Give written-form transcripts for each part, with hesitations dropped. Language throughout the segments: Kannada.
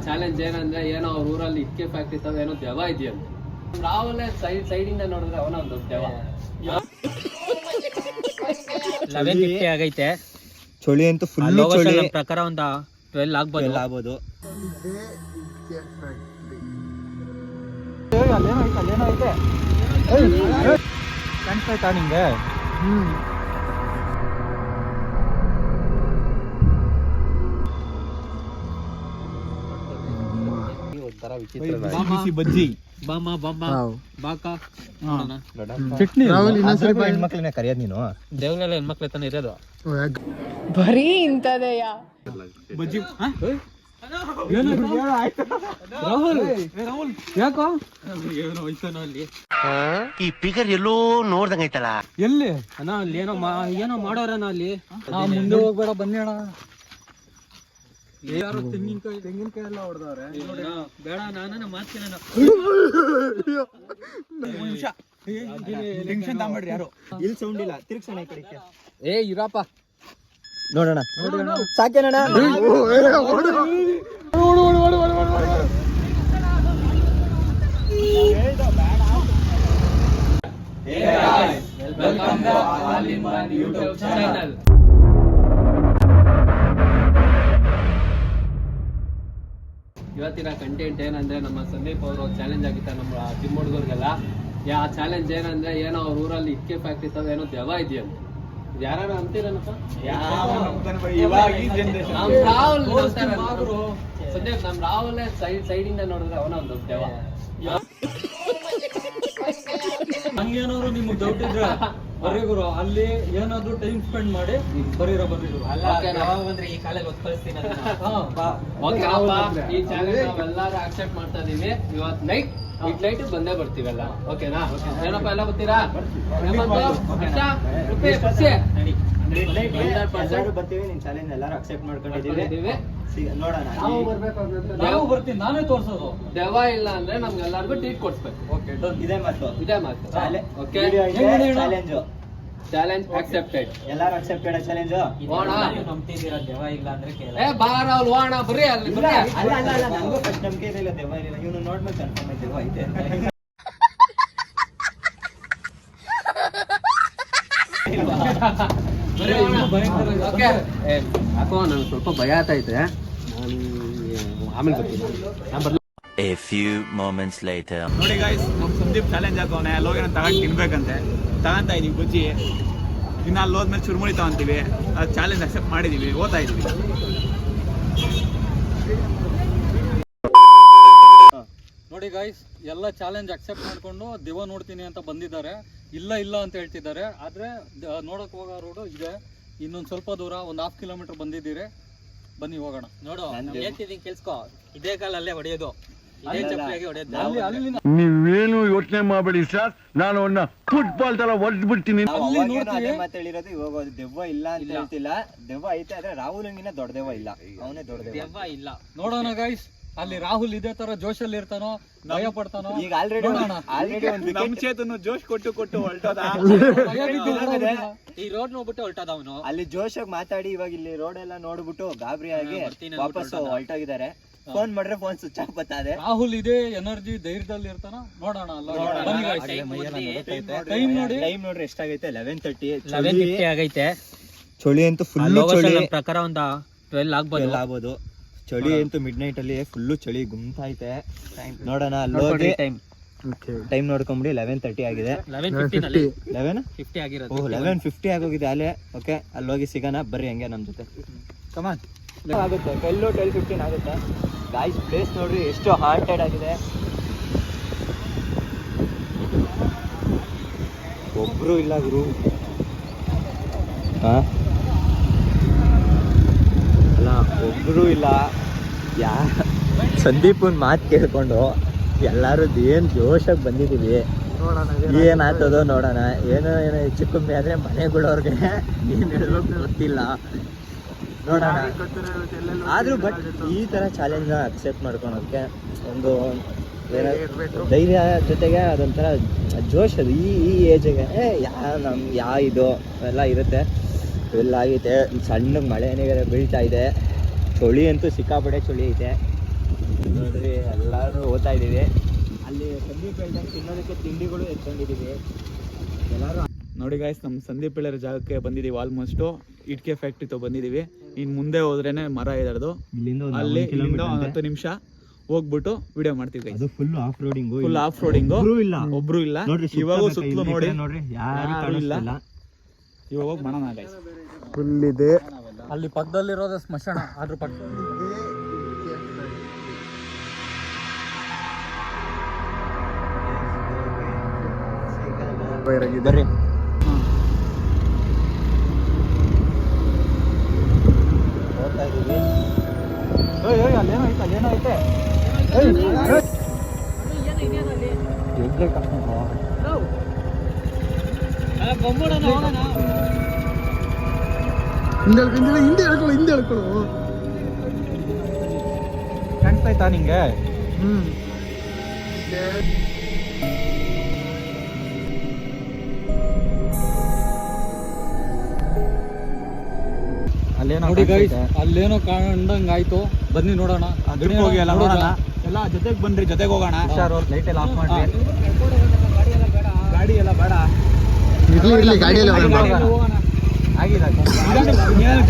ಚಾಲೆಂಜ್ ಏನಂದ್ರೆ ಏನೋ ಅವ್ರ ಊರಲ್ಲಿ ಇಟ್ಕೆ ಫ್ಯಾಕ್ಟ್ರಿ ತರ ಏನೋ ದೆವ ಇದೆಯಂತ. ರಾಹುಲ್ ಸೈಡ್ ಇಂದ ನೋಡಿದ್ರೆ ಅವನ ಒಂದು ದೆವ. 11:50 ಆಗೈತೆ. ಚಳಿ ಅಂತೂ ಫುಲ್ ಚಳಿ. ಪ್ರಕಾರ ಒಂದು 12 ಆಗ್ಬೋದು. ಅಲ್ಲೇನೈತೆ ಕಾಣಿಸ್ತಾಯ್ತಾ ನಿಂಗೆ? ಒಂಥರ ವಿಚಿತ್ರ ಬಜ್ಜಿ ಚಟ್ನಿ. ಹೆಣ್ಮಕ್ಳನ್ನ ಕರಿಯೋದು ನೀನು? ದೇವನೆಲ್ಲ ಹೆಣ್ಮಕ್ಳೆ ತಾನೆ ಇರೋದು. ಬರೀ ಇಂಥದೆಯ ಬಜ್ಜಿ. ರಾಹುಲ್ ಯಾಕೋ ಅಲ್ಲಿ ಈ ಪಿಗರ್ ಎಲ್ಲೋ ನೋಡ್ದಂಗೈತಲ್ಲ. ಎಲ್ಲಿ ಅಣ್ಣ? ಅಲ್ಲಿ ಏನೋ ಮಾಡೋರಣ್ಣ ಅಲ್ಲಿ. ಮುಂದೆ ಹೋಗ್ಬೇಡ ಬನ್ನಿ ಅಣ್ಣ. ಯಾರು ತೆಂಗಿನಕಾಯಿ ಎಲ್ಲ ಹೊಡೆದವ್ರೆ. ಬೇಡ ನಾನು ಮಾಡ್ತೀನಿ. ಟೆನ್ಷನ್ ತಗೊಂಡ್ಬಿಡ್ರಿ ಯಾರು. ಇಲ್ಲಿ ಸೌಂಡ್ ಇಲ್ಲ, ತಿರ್ಗ್ಸೋಣ ಈ ಕಡೆಗೆ. ಇರಪ್ಪ ನೋಡೋಣ ಸಾಕೇನಣ್ಣ? Welcome to All-in-One YouTube channel. ಇವತ್ತಿನ ಕಂಟೆಂಟ್ ಏನಂದ್ರೆ ನಮ್ಮ ಸಂದೀಪ್ ಅವರು ಚಾಲೆಂಜ್ ಆಗಿತ್ತ ನಮ್ಮ ಜಿಮ್ ಹುಡುಗರಿಗೆಲ್ಲ. ಆ ಚಾಲೆಂಜ್ ಏನಂದ್ರೆ ಏನೋ ಅವ್ರ ಊರಲ್ಲಿ ಇಟ್ಕೆ ಫ್ಯಾಕ್ಟ್ರಿ ತರ ಏನೋ ದೆವ ಇದೆಯಂತ. ಯಾರು ಅಂತೀರನಪ್ಪ? ಸಂದೀಪ್ ನಮ್ ರಾಹುಲ್ ಸೈಡ್ ಇಂದ ನೋಡಿದ್ರೆ ಅವನ ಒಂದು ದೆವ. ಹಂಗೇನಾದ್ರು ನಿಮ್ಗೆ ಡೌಟ್ ಇದ್ರೆ ಬರ್ರಿ ಗುರು, ಅಲ್ಲಿ ಏನಾದ್ರು ಟೈಮ್ ಸ್ಪೆಂಡ್ ಮಾಡಿ ಬರೀರೋ ಬರ್ರಿ ಗುರು. ಈ ಕಾಲೇಜ್ ಕಳಿಸ್ತೀನಿ. ಈ ಚಾಲೆಂಜ್ ನಾವೆಲ್ಲರೂ ಆಕ್ಸೆಪ್ಟ್ ಮಾಡ್ತಾ ಇದೀವಿ. ಇವತ್ತು ನೈಟ್ ಬಂದೇ ಬರ್ತೀವಲ್ಲ, ಓಕೆನಾ? ಏನಪ್ಪ ಎಲ್ಲ ಬರ್ತೀರಾ? ಬರ್ತೀವಿ. ನಿನ್ ಚಾಲೆಂಜ್ ಎಲ್ಲರೂ ಅಕ್ಸೆಪ್ಟ್ ಮಾಡ್ಕೊಂಡಿದೀವಿ. ನೋಡೋಣ. ನಾವು ಬರ್ತೀನಿ, ನಾನೇ ತೋರ್ಸೋದು. ದೆವ ಇಲ್ಲ ಅಂದ್ರೆ ನಮ್ಗೆಲ್ಲರಿಗೂ ಟ್ರೀಟ್ ಕೊಡ್ಸ್ಬೇಕು. Okay done. ಇದೇ ಮಾತು. Okay, challenge accepted. ಎಲ್ಲಾರು ಅಕ್ಸೆಪ್ಟೆಡ್ ಚಾಲೆಂಜ್. ನಂಬ್ತಿದ್ದೀರಾ ದೆವ ಇಲ್ಲ ಅಂದ್ರೆ ಬಾರ ಅವ್ರು ಹೋಣ ಬರ್ರಿ ಅಲ್ಲಿ ಬರ್ರಿ. ಅಲ್ಲ ನಂಗೂ ಫಸ್ಟ್ ನಂಬಿಕೆ ಇರಲಿಲ್ಲ ದೆವ್ವ ಇಲ್ಲ. ಇವನು ನೋಡ್ಬೇಕು ಕನ್ಫರ್ಮ್ ಐತೆ ದೆವ್ವ ಐತೆ. ಯಾಕೋ ನಂಗೆ ಸ್ವಲ್ಪ ಭಯ ಆಗ್ತೈತೆ. ಆಮೇಲೆ ಬರ್ತೀನಿ. A few moments later. ನೋಡಿ ಗೈಸ್, ನಮ್ಮ ಸಂದೀಪ್ ಚಾಲೆಂಜ್ ಹಾಕೋನೆ. ಅಲ್ಲೋಗಿ ನಾನು ತಗೊಂಡು ತಿನ್ಬೇಕಂತೆ. ತಗೊಂತಾ ಇದೀವಿ ಬಜ್ಜಿ. ಇನ್ನು ಅಲ್ಲಿ ಹೋದ್ಮೇಲೆ ಚುರುಮುಳಿ ತಗೊಂತೀವಿ. ಅದು ಚಾಲೆಂಜ್ ಅಕ್ಸೆಪ್ಟ್ ಮಾಡಿದೀವಿ, ಓದ್ತಾ ಇದೀವಿ. ನೋಡಿ ಗೈಸ್, ಎಲ್ಲ ಚಾಲೆಂಜ್ ಅಕ್ಸೆಪ್ಟ್ ಮಾಡ್ಕೊಂಡು ದೆವ್ವ ನೋಡ್ತೀನಿ ಅಂತ ಬಂದಿದ್ದಾರೆ. ಇಲ್ಲ ಅಂತ ಹೇಳ್ತಿದ್ದಾರೆ. ಆದ್ರೆ ನೋಡಕ್ ಹೋಗೋ ರೋಡು ಇದೆ. ಇನ್ನೊಂದು ಸ್ವಲ್ಪ ದೂರ, ಒಂದು 1/2 ಕಿಲೋಮೀಟರ್ ಬಂದಿದ್ದೀರಿ. ಬನ್ನಿ ಹೋಗೋಣ. ನೋಡು ಹೇಳ್ತಿದ್ದೀನಿ ಕೇಳಿಸ್ಕೊ. ಇದೇ ಕಾಲಲ್ಲೇ ಹೊಡೆಯೋದು, ಇದೇ ಚಪ್ಪಲಿಯಾಗಿ ಹೊಡೆಯೋದು. ನೀವೇನು ಯೋಚನೆ ಮಾಡಬೇಡಿ ಸರ್, ನಾನು ಅವನ್ನ ಫುಟ್ಬಾಲ್ ತರ ಹೊಡೆದ್ಬಿಡ್ತೀನಿ. ಮಾತಾಡಿರೋದು ಇವಾಗ. ದೆವ್ವ ಇಲ್ಲ ಅಂತ ಹೇಳ್ತಿಲ್ಲ, ದೆವ್ವ ಐತೆ. ಆದ್ರೆ ರಾಹುಲ್ಗಿನ್ನ ದೊಡ್ಡ ದೆವ್ವ ಇಲ್ಲ, ಅವನೇ ದೊಡ್ಡ ದೆವ್ವ ಇಲ್ಲ. ನೋಡೋಣ ಗೈಸ್, ಅಲ್ಲಿ ರಾಹುಲ್ ಇದೇ ತರ ಜೋಶಲ್ಲಿ ಇರ್ತಾನೋ, ಭಯ ಪಡ್ತಾನೋ. ಈಗ ಆಲ್ರೆಡಿ ನಮ್ ಚೇತನು ಜೋಶ್ ಕೊಟ್ಟು ಹೊರಟೋದ. ಈ ರೋಡ್ ನೋಡ್ಬಿಟ್ಟು ಹೊರಟದ ಅವನು. ಅಲ್ಲಿ ಜೋಶಾಗಿ ಮಾತಾಡಿ ಇವಾಗ ಇಲ್ಲಿ ರೋಡ್ ಎಲ್ಲ ನೋಡ್ಬಿಟ್ಟು ಗಾಬರಿ ಆಗಿ ವಾಪಸ್ ಹೊರಟೋಗಿದ್ದಾರೆ. ಫೋನ್ ಮಾಡ್ರೆ ಫೋನ್ ಸ್ವಿಚ್ ಆಫ್ ಬರ್ತದೆ. ರಾಹುಲ್ ಇದೇ ಎನರ್ಜಿ ಧೈರ್ಯದಲ್ಲಿ ಇರ್ತಾನ. ನೋಡೋಣ. ಟೈಮ್ ನೋಡ್ರಿ ಎಷ್ಟಾಗೈತೆ? 11:50 ಆಗೈತೆ. ಚಳಿ ಅಂತೂ ಫುಲ್ ಚಳಿ. ಪ್ರಕಾರ ಒಂದು 12 ಆಗ್ಬೋದು. ಚಳಿ ಅಂತೂ ಮಿಡ್ ನೈಟ್ ಅಲ್ಲಿ ಫುಲ್ಲು ಚಳಿ ಗುಮ್ತೈತೆ. ನೋಡೋಣ ಅಲ್ಲಿ ಟೈಮ್ ನೋಡ್ಕೊಂಬಿಡಿ. 11:30 ಆಗಿದೆ. 11:50 ಆಗಿರೋದು. 11:50 ಆಗೋಗಿದೆ ಅಲ್ಲೇ. ಓಕೆ, ಅಲ್ಲಿ ಹೋಗಿ ಸಿಗೋಣ ಬರ್ರಿ ಹಂಗೆ ನಮ್ಮ ಜೊತೆ. ಕಮಾನ್. ಆಗುತ್ತೆ 12:15 ಆಗುತ್ತೆ. ಗಾಯ್ಸ್, ಪ್ಲೇಸ್ ನೋಡ್ರಿ ಎಷ್ಟು ಹಾಂಟೆಡ್ ಆಗಿದೆ. ಒಬ್ರು ಇಲ್ಲ ಗುರು. ಅಲ್ಲ, ಒಬ್ರು ಇಲ್ಲ. ಸಂದೀಪನ್ ಮಾತು ಕೇಳ್ಕೊಂಡು ಎಲ್ಲಾರು ಏನ್ ಜೋಶಾಗಿ ಬಂದಿದೀವಿ. ಏನಾಗ್ತದೋ ನೋಡೋಣ. ಏನೋ ಹೆಚ್ಚು ಕಮ್ಮಿ ಆದ್ರೆ ಮನೆಗಳವ್ರಿಗೆ ಏನ್ ಹೇಳ್ಬೇಕು ಗೊತ್ತಿಲ್ಲ. ನೋಡೋಣ. ಆದ್ರೂ ಬಟ್ ಈ ತರ ಚಾಲೆಂಜ್ ಅಕ್ಸೆಪ್ಟ್ ಮಾಡ್ಕೊಳೋಕ್ಕೆ ಒಂದು ಧೈರ್ಯ ಜೊತೆಗೆ ಅದೊಂಥರ ಜೋಶ್. ಅದು ಈ ಏಜ್ಗೆ ಇದು ಎಲ್ಲ ಇರುತ್ತೆ. ಎಲ್ಲ ಆಗೈತೆ. ಸಣ್ಣ ಮಳೆನೇ ಬೀಳ್ತಾ ಇದೆ. ಚಳಿ ಅಂತೂ ಸಿಕ್ಕಾಪಟ್ಟೆ ಚಳಿ ಐತೆ. ನೋಡ್ರಿ ಎಲ್ಲರೂ ಓದ್ತಾ ಇದ್ದೀವಿ. ಅಲ್ಲಿ ಸಂದೀಪ್ ಹೇಳ್ದಂಗೆ ತಿನ್ನೋದಕ್ಕೆ ತಿಂಡಿಗಳು ಎತ್ಕೊಂಡಿದ್ದೀವಿ ಎಲ್ಲರೂ. ನೋಡಿ ಗಾಯ್ಸ್, ನಮ್ಮ ಸಂದೀಪ್ ಹೇಳೋ ಜಾಗಕ್ಕೆ ಬಂದಿದ್ದೀವಿ. ಆಲ್ಮೋಸ್ಟು ಇಟ್ಕೆ ಫ್ಯಾಕ್ಟ್ರಿ ಬಂದಿದ್ದೀವಿ. ಇನ್ನು ಮುಂದೆ ಹೋದ್ರೇನೆ ಮರ ಇರೋದು. ಅಲ್ಲಿ ಇಲ್ಲಿಂದ 10 ನಿಮಿಷ ಹೋಗ್ಬಿಟ್ಟು ವಿಡಿಯೋ ಮಾಡ್ತೀವಿ. ಅದು ಫುಲ್ ಆಫ್ ರೋಡಿಂಗ್, ಒಬ್ರು ಇಲ್ಲ ನೋಡ್ರಿ. ಇವಾಗ ಸುತ್ತಲೂ ನೋಡಿ ನೋಡ್ರಿ ಯಾರು ಇಲ್ಲ. ಇವಾಗ ಹೋಗಿ ಮಾಡೋಣ ಗೈಸ್. ಫುಲ್ ಇದೆ. ಅಲ್ಲಿ ಪಕ್ಕದಲ್ಲಿರೋದು ಸ್ಮಶಾನ, ಅದ್ರ ಪಕ್ಕ ಬರ್ರಿ. ಹೋಗ್ತಾ ಇದೀವಿ. ಅಲ್ಲೇನೋ ಐತೆ ಹಿಂದೆ ಹೇಳ್ಕೊಳ್ಳು. ಕಾಣಿಸ್ತಾಯ್ತಾ ನಿಂಗೆ? ನೋಡಿ ಗೈಸ್, ಅಲ್ಲೇನೋ ಕಾಣಂಗ್ ಆಯ್ತು. ಬನ್ನಿ ನೋಡೋಣ. ಹೋಗಿ ಎಲ್ಲ ನೋಡೋಣ. ಎಲ್ಲ ಜೊತೆಗೆ ಬನ್ರಿ, ಜೊತೆಗೆ ಹೋಗೋಣ. ಲೈಟ್ ಎಲ್ಲ ಆಫ್ ಮಾಡ್ರಿ. ಗಾಡಿ ಎಲ್ಲ ಬೇಡ, ಇರ್ಲಿ ಗಾಡಿ ಎಲ್ಲ ಆಗಿಲ್ಲ.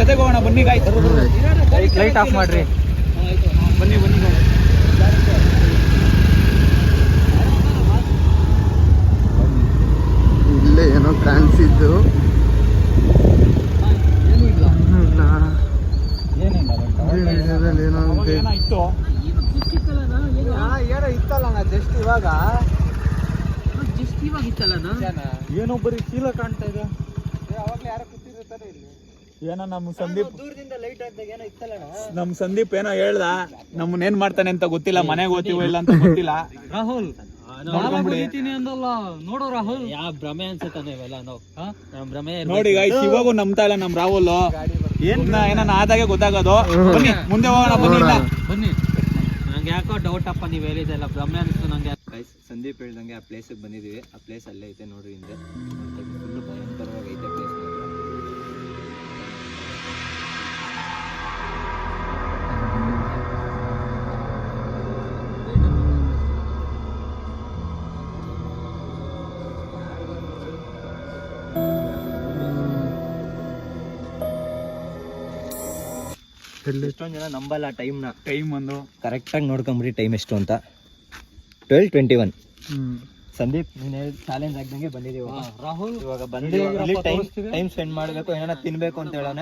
ಜೊತೆಗೆ ಹೋಗೋಣ ಬನ್ನಿ ಗಾಯ್ಸ್. ಲೈಟ್ ಆಫ್ ಮಾಡ್ರಿ. ಬನ್ನಿ ಇಲ್ಲೇ ಏನೋ ಕಾಣಿಸಿದ್ದು ಏನೋ ಇತ್ತು. ಏನೋ ಇತ್ತಲ್ಲ ಜಸ್ಟ್ ಇವಾಗ ಏನೋ ಬರೀ ಚೀಲ ಕಾಣ್ತಾ ಇದೆ. ಏನೋ ನಮ್ಮ ಸಂದೀಪ್ ದೂರದಿಂದ ಲೈಟ್ ಹಾಕಿದಾಗ ಏನೋ ಇತ್ತಲ್ಲ. ನಮ್ ಸಂದೀಪ್ ಏನೋ ಹೇಳ್ದ, ನಮ್ಮನ್ನ ಏನ್ ಮಾಡ್ತಾನೆ ಅಂತ ಗೊತ್ತಿಲ್ಲ, ಮನೆಗೆ ಓದ್ತೀವೋ ಇಲ್ಲ ಅಂತ ಗೊತ್ತಿಲ್ಲ. ರಾಹುಲ್ ಬರೀತೀನಿ ಅಂದಲ್ಲ, ನೋಡೋ ರಾಹುಲ್. ಯಾವ ಭ್ರಮೆ ಅನ್ಸುತ್ತಾನೆ ಇವೆಲ್ಲ ನಾವು ಭ್ರಮೆ. ನೋಡಿ ಗಾಯ್ಸ್, ಇವಾಗೂ ನಂಬ್ತಾ ಇಲ್ಲ ನಮ್ ರಾಹುಲ್. ಏನ ಆದಾಗೆ ಗೊತ್ತಾಗೋದು. ಬನ್ನಿ ಮುಂದೆ ಹೋಗೋಣ, ಬನ್ನಿ. ನಂಗೆ ಯಾಕೋ ಡೌಟ್ ಅಪ್ಪ, ನೀವ್ ಹೇಳಿದೆಲ್ಲ ಭ್ರಮೆ ಅನಿಸ್ತು ನಂಗೆ. ಸಂದೀಪ್ ಹೇಳ್ದಂಗೆ ಆ ಪ್ಲೇಸಿಗೆ ಬಂದಿದ್ದೀವಿ. ಆ ಪ್ಲೇಸ್ ಅಲ್ಲೇ ಐತೆ ನೋಡ್ರಿ ಹಿಂದೆ. ಫುಲ್ ಭಯಂಕರವಾಗಿ ಐತೆ ಪ್ಲೇಸ್. ಎಷ್ಟೊಂದು ಜನ ನಂಬಲ್ಲ ಟೈಮ್ ಒಂದು ಕರೆಕ್ಟಾಗಿ ನೋಡ್ಕೊಂಬಿಡಿ. ಟೈಮ್ ಎಷ್ಟು ಅಂತ 12:21. ಸಂದೀಪ್ ನೀನು ಚಾಲೆಂಜ್ ಆಗ್ದಂಗೆ ಬಂದಿದ್ದೀವಿ ರಾಹುಲ್. ಇವಾಗ ಬಂದು ಟೈಮ್ ಸ್ಪೆಂಡ್ ಮಾಡಬೇಕು, ಏನಾರ ತಿನ್ಬೇಕು ಅಂತ ಹೇಳೋಣ.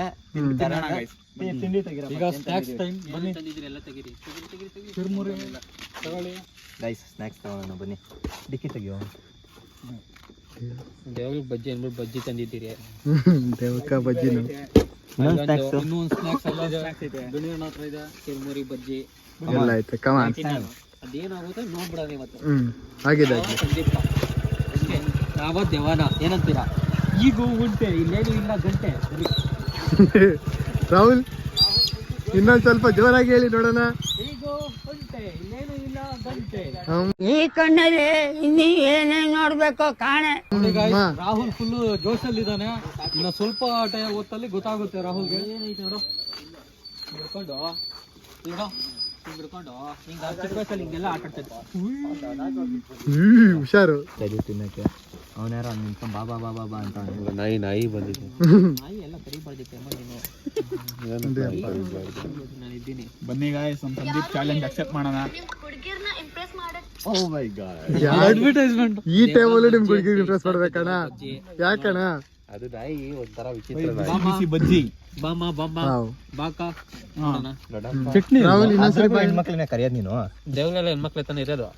ತಿಂಡಿ ಈಗ ಸ್ನಾಕ್ಸ್ ಟೈಮ್. ಬನ್ನಿ ಎಲ್ಲ ತೆಗೀರಿ. ಚುರುಮುರಿ ತಗೊಳ್ಳಿ ಗೈಸ್. ಸ್ನಾಕ್ಸ್ ತಗೋಣ ಬನ್ನಿ. ಡಿಕ್ಕಿ ತೆಗಿಯೋ. ದೇವ್ರಿಗೆ ಬಜ್ಜಿ ಅಂದ್ಬಿಟ್ಟು ಬಜ್ಜಿ ತಂದಿದ್ದೀರಿ. ದೇವಕ್ಕ ಬಜ್ಜಿ. ಇನ್ನೊಂದು ಸ್ನಾಕ್ಸ್ ಅಲ್ಲಿದೆ. ಬಿಣಿಯಣ್ಣ ಹತ್ರ ಇದೆ ಚುರುಮುರಿ ಬಜ್ಜಿ ಎಲ್ಲ ಐತೆ. ಕಮಾನ್. ಅದೇನಾಗುತ್ತೆ ನೋಡ್ಬಿಡೋಣ ಇವತ್ತು. ಆಗಿದೆ. ಸಂದೀಪ ಅಷ್ಟೇ. ಯಾವ ದೇವಾನ ಏನಂತೀರಾ? ಈಗ ಉಂಟೆ, ಇಲ್ಲೇನು ಇಲ್ಲ ಗಂಟೆ. ರಾಹುಲ್ ಇನ್ನೊಂದು ಸ್ವಲ್ಪ ಜೋರಾಗಿ ಹೇಳಿ ನೋಡೋಣ. ಈಗ ಉಂಟೆ, ಇಲ್ಲೇನು ಇಲ್ಲ ಗಂಟೆ. ಈ ಕಣ್ಣಲ್ಲಿ ಇನ್ನೀ ಏನೇನ್ ನೋಡ್ಬೇಕೋ ಕಾಣೆ. ರಾಹುಲ್ ಫುಲ್ ಜೋಶಲ್ಲಿ ಇದ್ದಾನೆ. ಇನ್ನು ಸ್ವಲ್ಪ ಹೊತ್ತಲ್ಲಿ ಗೊತ್ತಾಗುತ್ತೆ ರಾಹುಲ್ಗೆ. ಏನೈತೆ ನೋಡು, ಹಿಡ್ಕೊಂಡು ನೋಡು, ಹಿಡ್ಕೊಂಡು ಹಿಂಗ ಚಿಕ್ಕ ವಯಸ್ಸಲ್ಲಿ ಹಿಂಗೆಲ್ಲ ಆಟ ಆಡ್ತಿದ್ದ. ಹುಷಾರು ತಿನ್ನಕ್ಕೆ. ಅವನ್ಯಾರ ನಿಂತ್ಕೊಂಡು ಬಾಬಾ ಬಾಬಾ ಬಾ ಅಂತ ನಾಯಿ ಬಂದಿದೆ. ನಾಯಿ ಎಲ್ಲ ಕರಿಬಾರ್ದಿತ್ತೆ ನೀನು. ನಾನು ಇದ್ದೀನಿ. ಬನ್ನಿ ಗಾಯ್ಸ್, ನಮ್ಮ ಸಂದೀಪ್ ಚಾಲೆಂಜ್ ಅಕ್ಸೆಪ್ಟ್ ಮಾಡೋಣ. ಓ ಮೈ ಗಾಡ್. ಅಡ್ವರ್ಟೈಸ್ಮೆಂಟ್. ಈ ಟೈಮಲ್ಲಿ ನಿಮ್ ಹುಡುಗಿಗೆ ಇಂಪ್ರೆಸ್ ಮಾಡ್ಬೇಕಣ್ಣ. ಯಾಕಣ್ಣ? ಅದು ನಾಯಿ ಒಂಥರ ವಿಚಿತ್ರ. ಬಿಸಿ ಬಜ್ಜಿ. ಬಾಮ ಬಾಮ ಬಾಕ ಚಟ್ನಿ. ರಾಹುಲ್ ಇನ್ನೊಂದ್ಸರಿ ಬಾ. ಹೆಣ್ಮಕ್ಳನ್ನ ಕರೆಯೋದು ನೀನು? ದೇವ್ಗಳೆಲ್ಲ ಹೆಣ್ಮಕ್ಳ ತಾನೆ ಇರೋದು.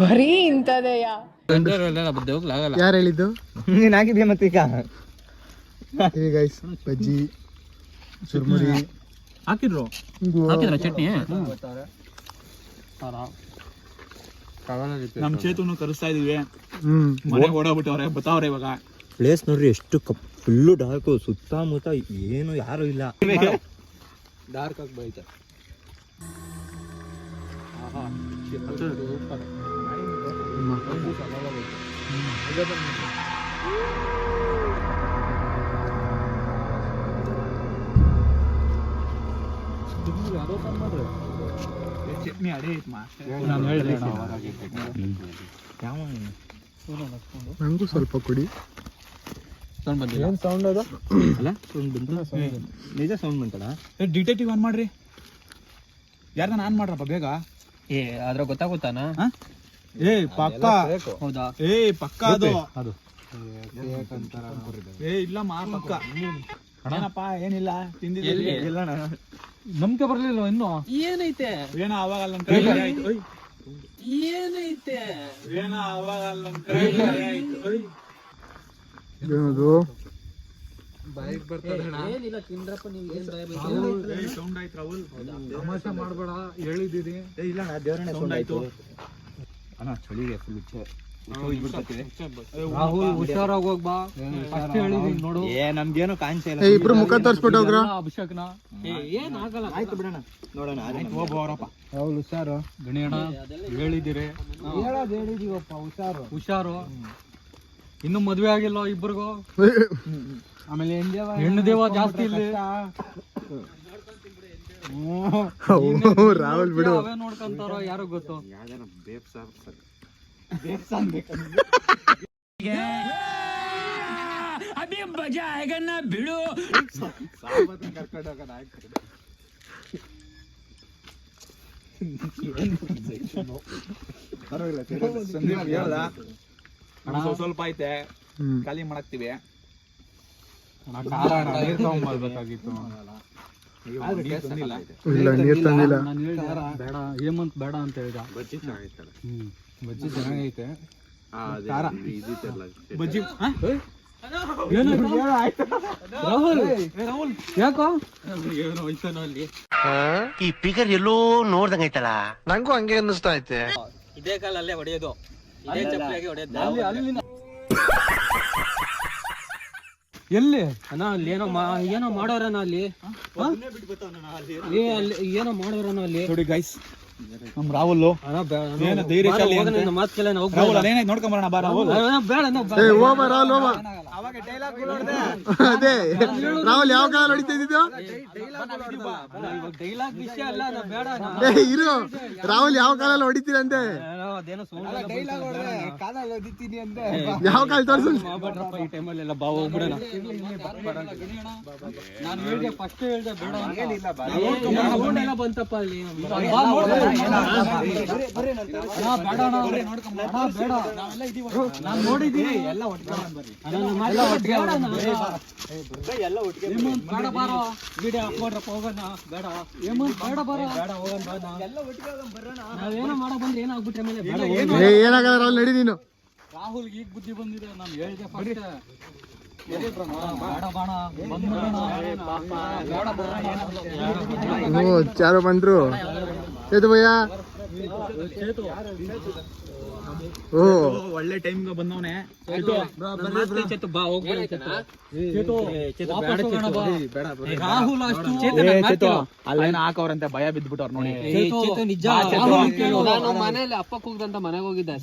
ಬರೀ ಇಂಥದೆಯಾ? ದೇವ್ಗಳಾಗಲ್ಲ. ಯಾರು ಹೇಳಿದ್ದು? ನೀನ್ ಹಾಕಿದ್ಯಾ ಮತ್ತೆ ಈಗ? ಗೈಸ್ ಬಜ್ಜಿ ಚುರುಮುರಿ ಹಾಕಿದ್ರು ಚಟ್ನಿ. ನಮ್ ಚೇತುನು ಕರೆಸ್ತಾ ಇದೀವಿ. ಮನೆಗೆ ಓಡೋಗ್ಬಿಟ್ಟವ್ರೆ, ಬತ್ತಾವ್ರೆ ಇವಾಗ. ಪ್ಲೇಸ್ ನೋಡ್ರಿ ಎಷ್ಟು ಫುಲ್ಲು ಡಾರ್ಕು. ಸುತ್ತಮುತ್ತ ಏನು ಯಾರು ಇಲ್ಲ. ಡಾರ್ಕ್ ಆಗಿ ಬೈತೆ. ನೀ ಅಡೇ ಐತ್ ಮಾ ನಾನು ಹೇಳಿದೆ ನಂಗೂ ಸ್ವಲ್ಪ ಕೊಡಿ. ಏನ್ ಸೌಂಡ್ ಅದು ಅಲ್ಲ ನಿಜ ಸೌಂಡ್ ಬಂತಲ್ಲ. ಡಿಟೆಕ್ಟಿವ್ ಆನ್ ಮಾಡ್ರಿ. ಯಾರ್ದಾನ ಆನ್ ಮಾಡ್ರಪ್ಪ ಬೇಗ. ಅದ್ರ ಗೊತ್ತಾಗುತ್ತಾನ? ಏ ಪಕ್ಕ ಹೌದಾ? ಏ ಪಕ್ಕ ಅದು ಏ ಇಲ್ಲಮ್ಮ ಪಕ್ಕ. ಏನಪ್ಪ ಏನಿಲ್ಲ ತಿಂದಿದ್ದೀವಿ. ನಂಬಿಕೆ ಬರ್ಲಿಲ್ಲ ಇನ್ನು. ಏನೈತೆ? ಏನೋ ಅವಾಗ ಅಲ್ಲಿ ನನ್ ಕೈ ಗಾಯ ಆಯ್ತು. ಓಯ್. ಏನೈತೆ? ಏನೋ ಅವಾಗ ಅಲ್ಲಿ ನನ್ ಕೈ ಗಾಯ ಆಯ್ತು. ಓಯ್. ಏನದು? ಏನಿಲ್ಲ ತಿಂದ್ರಪ್ಪ ನೀವು. ಏನ್ ಭಯ ಸೌಂಡ್ ಆಯ್ತು ರಾಹುಲ್. ತಮಾಷೆ ಮಾಡ್ಬೇಡ ಹೇಳಿದ್ದೀನಿ. ಏ ಇಲ್ಲ ನಾ ದೇವ್ರನೇ ಸೌಂಡ್ ಆಯ್ತು ಅಣ್ಣ. ಚಳಿಗೆ ಫುಲ್ ರಾಹುಲ್ ಹುಷಾರಾಗಿ ಹೋಗ್ಬಾ. ಫಸ್ಟ್ ಹೇಳಿದೀನಿ ನೋಡು. ಏ ನಮ್ಗೇನು ಕಾಣಿಸ್ತಾ ಇಲ್ಲ. ಇಬ್ರು ಮುಖ ತೋರ್ಸ್ಬಿಟ್ಟು ಹೋಗ್ರ. ಅಭಿಷೇಕ್ನ ಏನ್ ಆಗಲ್ಲ. ಆಯ್ತು ಬಿಡೋಣ ನೋಡೋಣ. ಹೋಗ್ಬೋರಪ್ಪ. ರಾಹುಲ್ ಹುಷಾರು. ಗಣಿಯಣ್ಣ ಹೇಳಿದಿರಿ. ಹೇಳಿದೀವಪ್ಪ ಹುಷಾರು. ಹುಷಾರು. ಇನ್ನು ಮದ್ವೆ ಆಗಿಲ್ಲ ಇಬ್ಬರಿಗೂ. ಆಮೇಲೆ ಹೆಣ್ಣು ದೇವ ಜಾಸ್ತಿ ಇಲ್ಲಿ. ರಾಹುಲ್ ಬಿಡು. ಅವೇ ನೋಡ್ಕೊಂತಾರೋ ಯಾರು ಗೊತ್ತು. ಸಂದೀಪ್ ಹೇಳ್ದ ಸ್ವಲ್ಪ ಐತೆ ಖಾಲಿ ಮಾಡಾಕ್ತಿವಿ. ನೀರ್ ತಗೊಂಡ್ಬರ್ಬೇಕಾಗಿತ್ತು. ಇಲ್ಲ ನೀರ್ ತಂದಿಲ್ಲ. ನಾನು ಹೇಳ್ದೆ ಬೇಡ ಹೇಮಂತ್ ಬೇಡ ಅಂತ ಹೇಳ್ದ. ಬಜ್ಜಿ ಚೆನ್ನಾಗೈತೆ. ಬಜ್ಜಿ ರಾಹುಲ್ ಯಾಕೋ ಈ ಫಿಗರ್ ಎಲ್ಲೋ ನೋಡ್ದಂಗೈತಲ್ಲ. ನಂಗೂ ಹಂಗೆ ಅನ್ನಿಸ್ತಾ ಐತೆ. ಇದೇ ಕಾಲಲ್ಲೇ ಹೊಡೆಯೋದು. ಇದೇ ಚಪ್ಪಲಿಯಾಗಿ ಹೊಡೆಯೋದು. ಎಲ್ಲಿ ಅಣ್ಣ ಅಲ್ಲಿ ಏನೋ ಮಾಡೋರನ ಅಲ್ಲಿ. ಅಲ್ಲಿ ಏನೋ ಮಾಡೋರನ ಅಲ್ಲಿ. ನೋಡಿ ಗೈಸ್ ನಮ್ ರಾಹುಲ್ ಏನು ಧೈರ್ಯಶಾಲಿ ಅಂತ. ಮಾತು ಕೇಳ ರಾಹುಲ್ ಅದೇನಾಯ್ತು ನೋಡ್ಕೊಂಡ್ ಬರೋಣ ಬಾ ರಾಹುಲ್. ಬೇಡ ಏ ಹೋಮ ರಾಹುಲ್ ಹೋಮ. ಅದೇ ರಾಹುಲ್ ಯಾವ ಕಾಲ ಹೊಡಿತಾ ಇದ್ದಿದ್ದು? ಡೈಲಾಗ್ ವಿಷಯ ಅಲ್ಲ. ಬೇಡ ಏ ಇರು, ರಾಹುಲ್ ಯಾವ ಕಾಲಲ್ಲಿ ಹೊಡಿತೀರಂತೆ? ಅದೇನೋ ಯಾವ ಕಾಲ ತೋರ್ಸು. ಮಾಡ್ಬೇಡ್ರಪ್ಪ ಈ ಟೈಮಲ್ಲಿ ಎಲ್ಲ ಬಾ ಹೋಗ್ಬಿಡೋಣ. ನಾನು ಹೇಳ್ದೆ ಫಸ್ಟ್ ಹೇಳ್ದೆ ಬೇಡ ಅಂತ. ಎಲ್ಲ ಬಂತಪ್ಪ ಅಲ್ಲಿ. ನಾನು ನೋಡಿದ್ದೀನಿ ಎಲ್ಲ ಬೇಡ ಬಾರೋ. ವಿಡಿಯೋ ಹಾಕ್ಬೋಡ್ರಪ್ಪ ಹೋಗೋಣ. ಬೇಡ ಹೇಮಂತ್ ಬೇಡ ಬಾರೋ. ನಾವೇನೋ ಮಾಡೋ ಬಂದ್ರೆ ಏನಾಗ್ಬಿಟ್ರೆ ಮೇಲೆ ಬೇಡ. ಏ ಏನಾಗಲ್ಲ ರಾಹುಲ್ ನಡಿ ನೀನು. ರಾಹುಲ್ ಈಗ ಬುದ್ಧಿ ಬಂದಿದೆ. ನಾನು ಹೇಳ್ದೆ ಫಸ್ಟ್ ಬೇಡ ಬಾಣ ಬಂದ್ಬಿಡೋಣ. ಓ ಚಾರು ಬಂದ್ರು. ಸೇತು ಭಯ್ಯ. ಓ ಒಳ್ಳೆ ಟೈಮ್ ಬಂದವನೆ. ಬಾ ಹೋಗ್ಬಿಡ. ರಾಹುಲ್ ಅಷ್ಟು ಅಲ್ಲೇನ ಹಾಕವ್ರಂತೆ ಭಯ ಬಿದ್ಬಿಟ್ಟವ್ರ ನೋಡಿ. ನಿಜ. ನಾನು ಮನೇಲಿ ಅಪ್ಪ ಕೂಗ್ದಂತ ಮನೆಗೆ ಹೋಗಿದ್ದೆ.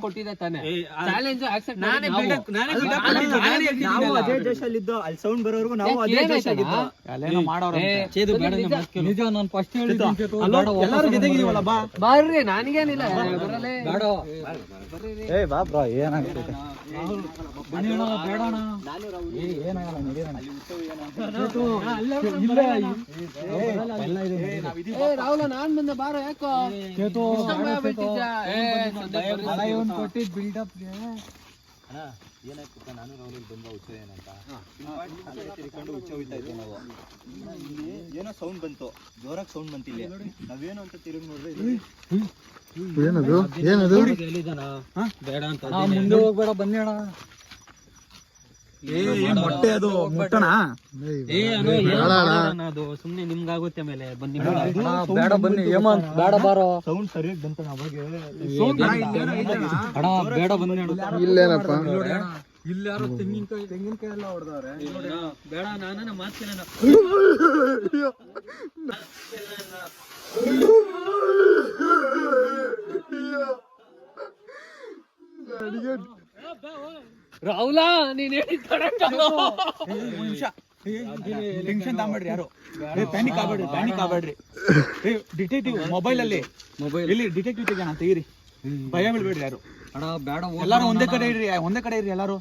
ಕೊಟ್ಟಿದ್ದೆ ತಾನೆ ಚಾಲೆಂಜ್ ಆಕ್ಸೆಪ್ಟ್. ನಾವು ಅದೇ ದೇಶಲ್ಲಿದ್ದು ಅಲ್ಲಿ ಸೌಂಡ್ ಬರೋರ್ಗು ನಾವು ಅದೇ ದೇಶಲ್ಲಿದ್ದು ಅಲ್ಲೇನೋ ಮಾಡೋರಂತೆ. ನಿಜ ನಾನು ಫಸ್ಟ್ ಹೇಳಿದ್ದೀನಿ. ಎಲ್ಲರೂ ಜೊತೆಗಿದೀವಲ್ಲ ಬಾ. ಬರ್ರಿ ನನಗೇನಿಲ್ಲ. ಬರಲೇ ಬೇಡ ಏ ಬಾ ಬ್ರೋ ಏನಾಗ್ತದೆ. ಬನ್ನಿಣ ಬೇಡಣ. ಏನಾಗಲ್ಲ ನಡೀರೋಣ. ರಾಹುಲ ನಾನ್ ಬಂದೆ ಬಾರ. ಯಾಕೋ ಕೊಟ್ಟಿದ್ ಬಿಲ್ಡಪ್ ಏನಾಯ್ತು ನಾನು ರಾಹುಲ್ ಬಂದ ಉತ್ಸವ ಏನಂತ ತಿರ್ಕೊಂಡು ಉತ್ಸವ ಹೋಗ್ತಾ ಇದ್ವಿ ನಾವು. ಏನೋ ಸೌಂಡ್ ಬಂತು, ಜೋರಾಗಿ ಸೌಂಡ್ ಬಂತಿಲ್ಲ. ನಾವೇನು ಅಂತ ತಿರುಗಿ ನೋಡಿದ್ರೆ ಏನದು ಏನದು? ಬೇಡ ಅಂತ ಮುಂದೆ ಹೋಗ್ಬೇಡ ಬನ್ನಿ ಅಣ್ಣ. ಮೊಟ್ಟೆ ಅದು ಮುಟ್ಟಣ. ಅದು ಸುಮ್ನೆ ನಿಮ್ಗಾಗುತ್ತೆ ಮೇಲೆ ಬನ್ನಿ. ಬೇಡ ಬನ್ನಿ ಹೇಮಂತ್ ಬೇಡ ಬಾರೋ. ಸೌಂಡ್ ಸರಿಯಾಗಿ ಬಂತ ಅವಾಗ. ಅಣ್ಣ ಬೇಡ ಬನ್ನಿ ಅಣ್ಣ. ಇಲ್ಲೇನಪ್ಪ? ಇಲ್ಲಿ ಯಾರು ತೆಂಗಿನಕಾಯಿ ಎಲ್ಲ ಹೊಡೆದವ್ರೆ. ಬೇಡ ನಾನು ಮಾತ್ಕೇನ. ರಾಹುಲ ನೀನ್ ಹೇಳಿದ್ ಕರೆಕ್ಟ್. ಟೆನ್ಷನ್ ತಗೊಂಬೇಡ್ರಿ ಯಾರು, ಪ್ಯಾನಿಕ್ ಆಗ್ಬೇಡ್ರಿ. ಡಿಟೆಕ್ಟಿವ್ ಮೊಬೈಲ್ ಇಲ್ಲಿ ಡಿಟೆಕ್ಟಿವ್ ತೆಗೋಣ, ತೆಗೀರಿ, ಭಯ ಬೀಳ್ಬೇಡ್ರಿ ಯಾರು. ಅಣ್ಣ ಬೇಡ, ಎಲ್ಲಾರು ಒಂದೇ ಕಡೆ ಇರ್ರಿ ಎಲ್ಲಾರು.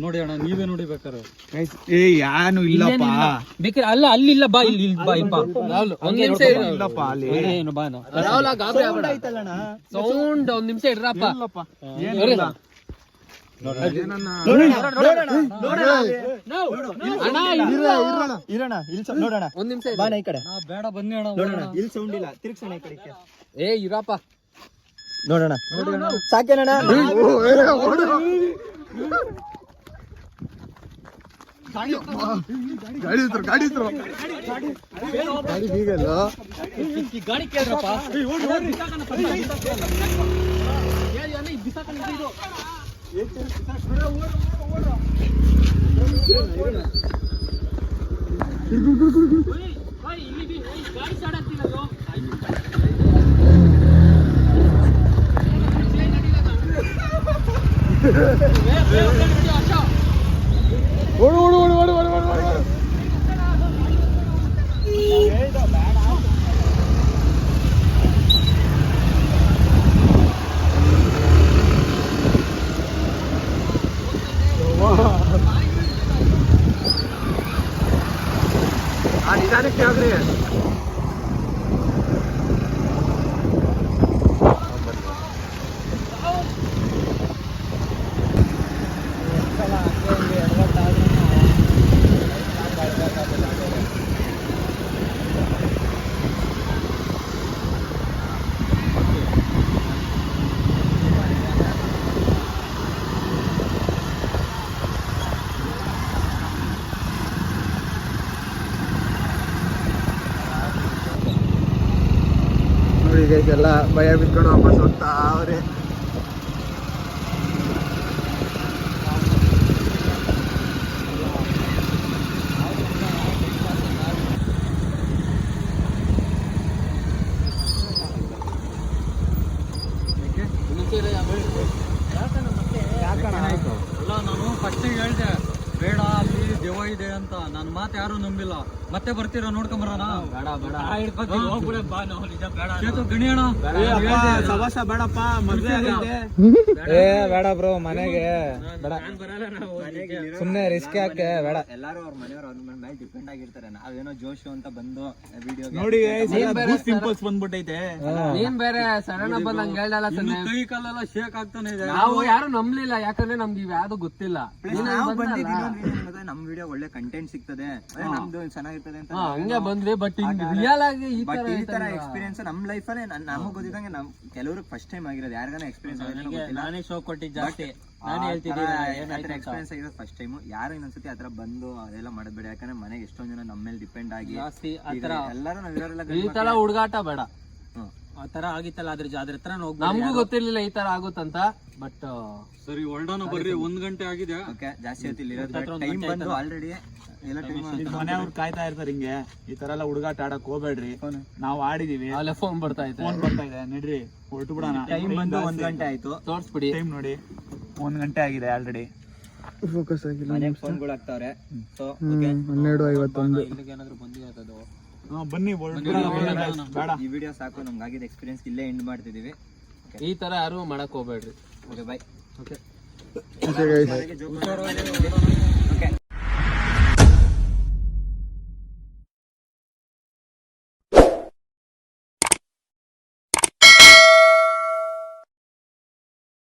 ನೋಡಿ ಅಣ್ಣ, ನೀವೇ ನೋಡಿ ಬೇಕಾರೆ. ಯಾನು ಇಲ್ಲಪ್ಪ, ಬೇಕಾರೆ ಅಲ್ಲ ಅಲ್ಲಿ ಇಲ್ಲ, ಬಾ ಇಲ್ಲಿ ಬಾ ಒಂದ್ ನಿಮಿಷ ಇಲ್ಲಪ್ಪ ಅಲ್ಲಿ ಸೌಂಡ್ ಒಂದ್ ನಿಮಿಷ ಇಡ್ರಪ್ಪ. ನೋಡೋಣ ಒಂದ್ ನಿಮಿಷ ಈ ಕಡೆ ಬೇಡ, ಬನ್ನಿ ಅಣ್ಣ, ನೋಡೋಣ. ಇಲ್ಲಿ ಸೌಂಡ್ ಇಲ್ಲ, ತಿರ್ಗ್ಸೋಣ ಈ ಕಡೆ. ಏ ಇರಪ್ಪ, ನೋಡೋಣ ಸಾಕೇನಣ್ಣ. ಗಾಡಿ ಬೀಗಲ್ಲ. ಗಾಡಿ ಕೇಳ್ರಪ್ಪ. ನಿಧಾನಕ್ಕೆ ಆಗ್ರಿ. ನೋಡಿ ಗೈಸ್, ಎಲ್ಲ ಭಯ ಬಿಟ್ಕೊಂಡು ವಾಪಸ್ ಹೋಗ್ತಾ ಅವ್ರೆ. ಅಲ್ಲ, ನಾನು ಫಸ್ಟ್ ಹೇಳ್ದೆ ಬೇಡ, ಅಲ್ಲಿ ದೆವ್ವ ಇದೆ ಅಂತ. ನನ್ನ ಮಾತು ಯಾರು ನಂಬಿಲ್ಲ. ಮತ್ತೆ ಬರ್ತೀರಾ ನೋಡ್ಕೊಂಬರೋಣ? ಗಣಿಯಣ ಸವಾಸ ಬೇಡಪ್ಪ, ಮದ್ವೆ ಆಗೈತೆ. ಬೇಡ ಬ್ರೋ, ಮನೆಗೆ ಬೇಡ, ಸುಮ್ನೆ ರಿಸ್ಕ್ ಯಾಕೆ, ಬೇಡ. ಎಲ್ಲಾರು ಅವ್ರ ಮನೆಯವ್ರು ಅವ್ರ ಮೇಲೆ ಡಿಪೆಂಡ್ ಆಗಿರ್ತಾರೆ. ನಾವೇನೋ ಜೋಶು ಅಂತ ಬಂದು ವಿಡಿಯೋ ನೋಡಿ ಪಿಂಪಲ್ಸ್ ಬಂದ್ಬಿಟ್ಟೈತೆ. ನೀನ್ ಬೇರೆ ಸಡನ್ ಬಂದ್ ಹಂಗ ಹೇಳ್ದಲ್ಲ ಸರ್. ಕೈ ಕಾಲೆಲ್ಲ ಶೇಕ್ ಆಗ್ತಾನೆ ಇದೆ. ನಾವು ಯಾರು ನಂಬ್ಲಿಲ್ಲ, ಯಾಕಂದ್ರೆ ನಮ್ಗೆ ಇವ್ ಯಾವ್ದು ಗೊತ್ತಿಲ್ಲ. ನಮ್ ವಿಡಿಯೋ ಒಳ್ಳೆ ಕಂಟೆಂಟ್ ಸಿಗ್ತದೆ, ನಮ್ದು ಚೆನ್ನಾಗಿರ್ತದೆ ಅಂತ ಹಂಗೆ ಬಂದ್ವಿ. ಬಟ್ ರಿಯಲ್ ಆಗಿ ಈ ತರ ಎಕ್ಸ್ಪೀರಿಯನ್ಸ್ ನಮ್ ಲೈಫ್ ಅಲ್ಲಿ ನಮಗ್ ಗೊತ್ತಿದ್ದಂಗೆ ನಮ್ ಕೆಲವ್ರಿಗೆ ಫಸ್ಟ್ ಟೈಮ್ ಆಗಿರೋದು. ಯಾರಿಗಾನ ಎಕ್ಸ್ಪೀರಿಯನ್ಸ್ ನಾನೇ ಶೋ ಕೊಟ್ಟಿದ್ದೆ ಜಾಸ್ತಿ, ಎಕ್ಸ್ಪೀರಿಯನ್ಸ್ ಆಗಿರೋದು ಫಸ್ಟ್ ಟೈಮ್. ಯಾರು ಇನ್ನೊಂದ್ಸತಿ ಆತರ ಬಂದು ಅದೆಲ್ಲ ಮಾಡಬೇಡಿ, ಯಾಕಂದ್ರೆ ಮನೆಗೆ ಎಷ್ಟೊಂದ್ ಜನ ನಮ್ಮ ಮೇಲೆ ಡಿಪೆಂಡ್ ಆಗಿ ಎಲ್ಲರೂ ನಾವ್ ಈ ತರ ಹುಡುಗಾಟ ಬೇಡ. ಆತರ ಆಗಿತ್ತಲ್ಲ, ಅದ್ರ ಹತ್ರ ನಮಗೂ ಗೊತ್ತಿರ್ಲಿಲ್ಲ ಈ ತರ ಆಗುತ್ತಂತ. ಬಟ್ ಸರಿ, ಹೊರಡೋಣ ಬರ್ರಿ. 1 ಗಂಟೆ ಆಗಿದೆ. ಜಾಸ್ತಿ ಹೊತ್ತಿಲ್ಲ, ಟೈಮ್ ಬಂದು ಆಲ್ರೆಡಿ ಎಲ್ಲ ಟೈಮ್ ಮನೆಯವ್ರು ಕಾಯ್ತಾ ಇರ್ತಾರೆ. ಹಿಂಗೆ ಈ ತರ ಎಲ್ಲ ಹುಡುಗಾಟ ಆಡಕ್ ಹೋಗ್ಬೇಡ್ರಿ. ನಾವು ಆಡಿದೀವಿ, ಅಲ್ಲೇ ಫೋನ್ ಬರ್ತಾ ಇದೆ, ನಡ್ರಿ ಹೊರಟು ಬಿಡೋಣ. ಟೈಮ್ ಬಂದು 1 ಗಂಟೆ ಆಯ್ತು, ತೋರ್ಸ್ಬಿಡಿ. ಟೈಮ್ ನೋಡಿ 1 ಗಂಟೆ ಆಗಿದೆ ಆಲ್ರೆಡಿ. ಫೋಕಸ್ ಆಗಿಲ್ಲ. ಮನೆಗೆ ಫೋನ್ಗಳು ಆಗ್ತಾವ್ರೆ. 12:51. ಇಲ್ಲಿಗೆ ಏನಾದ್ರು ಬಂದಿರೋದು ಬನ್ನಿ, ಬೇಡ. ಈ ವಿಡಿಯೋ ಸಾಕು, ನಮ್ಗೆ ಆಗಿದ್ದ ಎಕ್ಸ್ಪೀರಿಯನ್ಸ್ ಇಲ್ಲೇ ಎಂಡ್ ಮಾಡ್ತಿದೀವಿ. ಈ ತರ ಯಾರು ಮಾಡಕ್ ಹೋಗ್ಬೇಡ್ರಿ. Okay, bye. Okay guys.